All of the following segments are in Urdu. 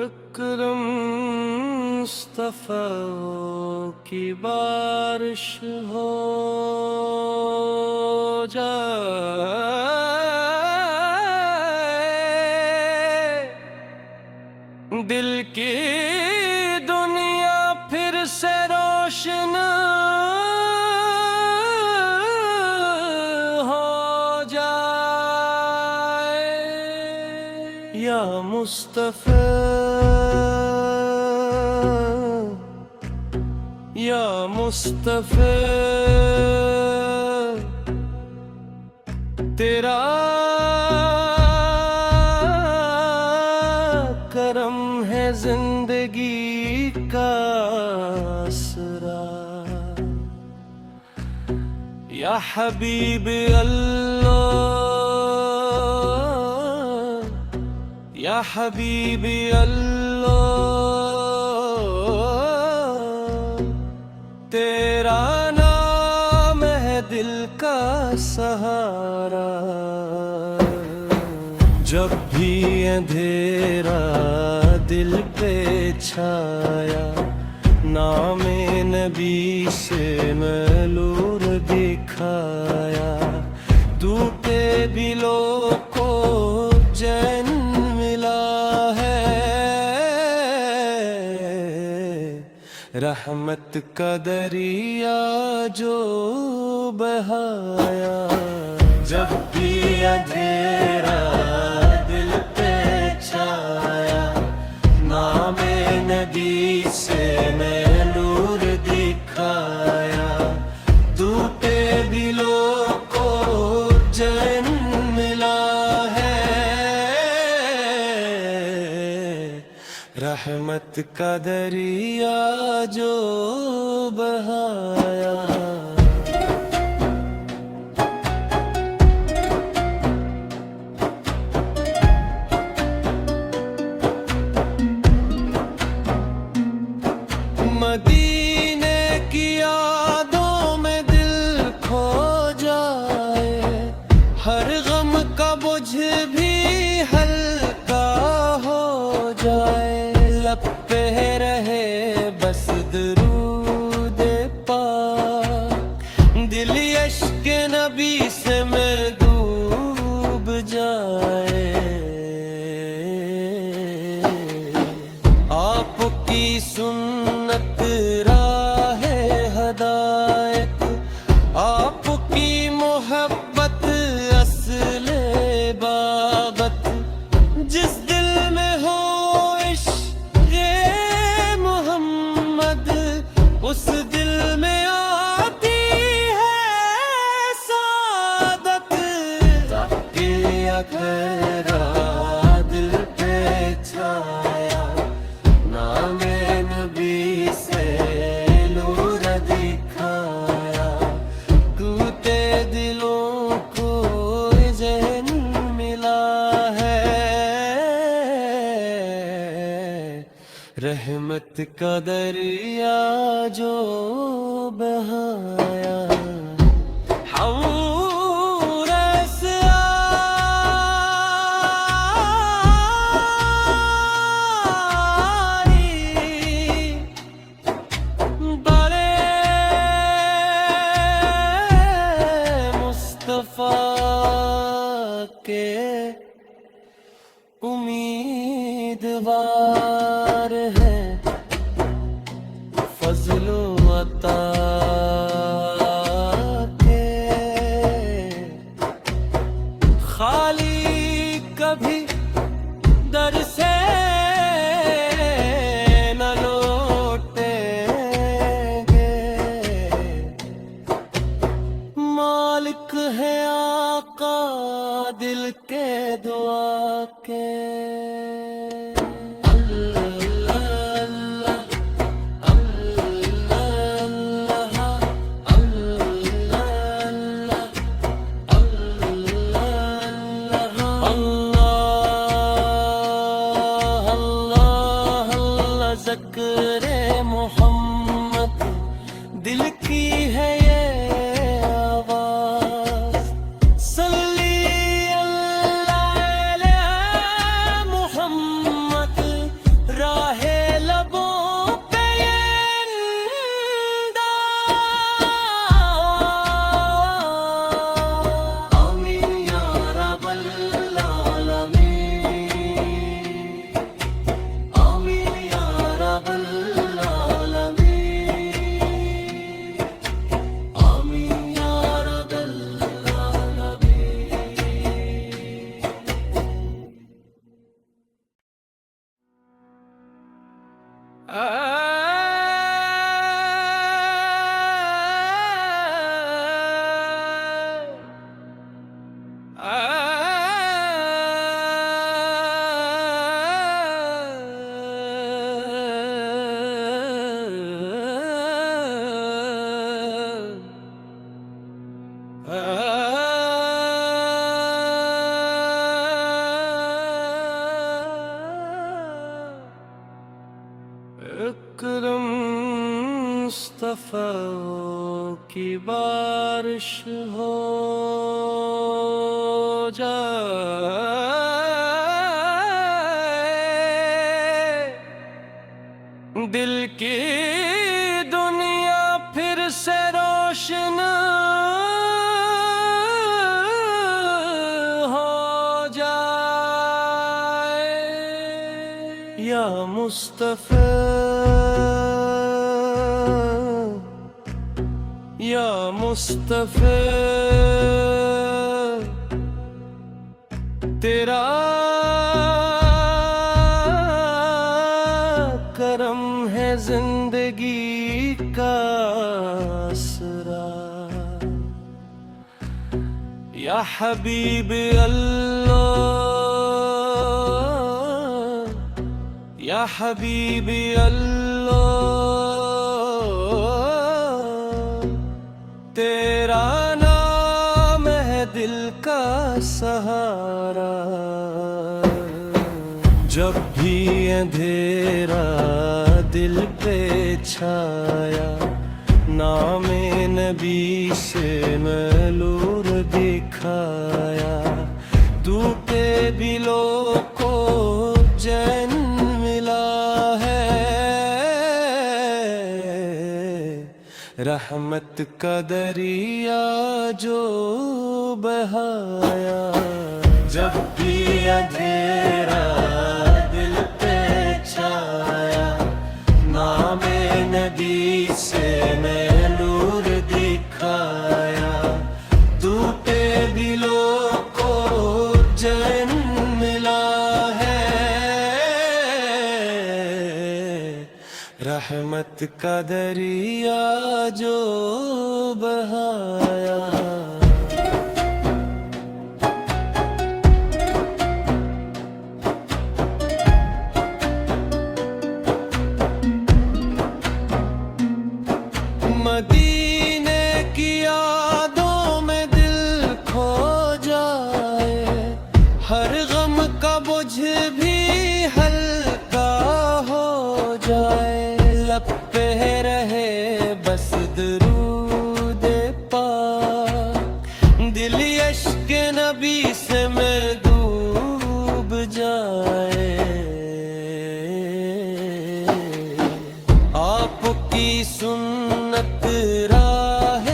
اکرم مصطفیٰ کی بارش ہو جائے، دل کی دنیا پھر سے روشن ہو جائے۔ یا مصطفیٰ یا مصطفیٰ، تیرا کرم ہے زندگی کا آسرا۔ یا حبیب اللہ، یا حبیب اللہ، تیرا نام ہے دل کا سہارا۔ جب بھی اندھیرا دل پہ چھایا، نام نبی سے میں نور دکھایا۔ ٹوٹے دلوں کو چین ملا ہے، رحمت کا دریا جو بہایا۔ جب بھی اندھیرا دل پہ چھایا، نام نبی سے میں نور دکھایا۔ ٹوٹے دلوں کو چین ملا ہے، رحمت کا دریا جو بہایا۔ مدینے کی یادوں میں دل کھو جائے، ہر غم کا بجھ بھی ہلکا ہو جائے۔ لب پہ رہے بس درود پاک، دل عشق نبی سے میں ڈوب جائے۔ آپ کی سنت راہ ہدایت، آپ کی محبت اصل عبادت۔ جس دل میں ہو عشق محمد، اس دل میں آتی ہے سعادت۔ تقیہ تیرا دل پہ چھایا، نام نبی سے نور دکھایا۔ ٹوٹے دلوں کو ذہن ملا ہے، رحمت کا دریا جو بہایا۔ مصطفیٰ کے امیدوار ہیں، فضل و عطا کے خالی کبھی در سے نہ لوٹیں گے۔ مالک ہے آقا دل کے دعا کے۔ اکرم مصطفیٰ کی بارش ہو جائے، دل کی دنیا پھر سے روشن ہو جائے، یا مصطفیٰ یا مصطفیٰ، تیرا کرم ہے زندگی کا آسرا، یا حبیب اللہ، یا حبیب اللہ، تیرا نام ہے دل کا سہارا، جب بھی اندھیرا دل پہ چھایا، نام نبی سے میں نور دکھایا، تو پہ دلوں کو چین ملا ہے، رحمت کا دریا جو بہایا، جب بھی اندھیرا دل پہ چھایا، نام نبی سے میں نور دکھایا، تو پہ دلوں کو چین ملا ہے، رحمت کا دریا جو بہایا۔ مدینے کی یادوں میں دل کھو جائے، ہر غم کا بجھ بھی ہلکا ہو جائے، لب پہ رہے بس درود پاک، دل عشق نبی سے میں ڈوب جائے، آپ کی سنت راہ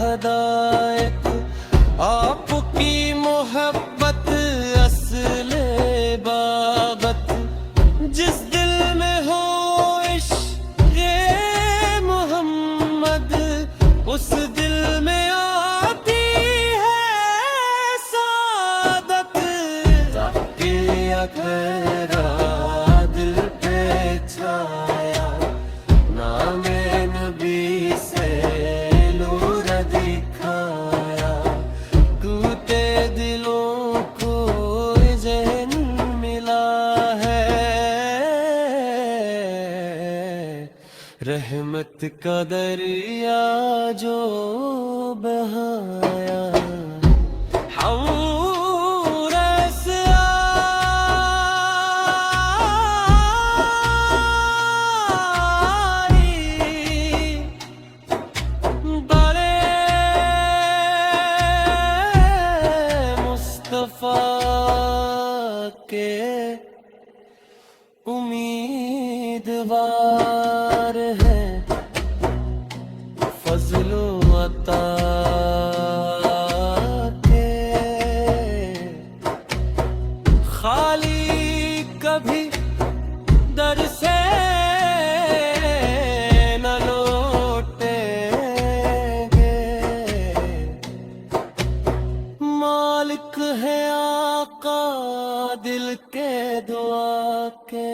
ہدایت، آپ کی محبت اصل عبادت، جس دل میں ہو عشق محمد، اس دل میں آتی ہے سعادت، تیرا دل پہ چھایا، نام نبی سے نور دکھایا، ٹوٹے دلوں کو ذہن ملا ہے، رحمت کا دریا جو بہایا، کے امیدوار ہیں، فضل و عطا کے، خالی کبھی در سے نہ لوٹیں گے، مالک ہے آقا دل کے دعا کے۔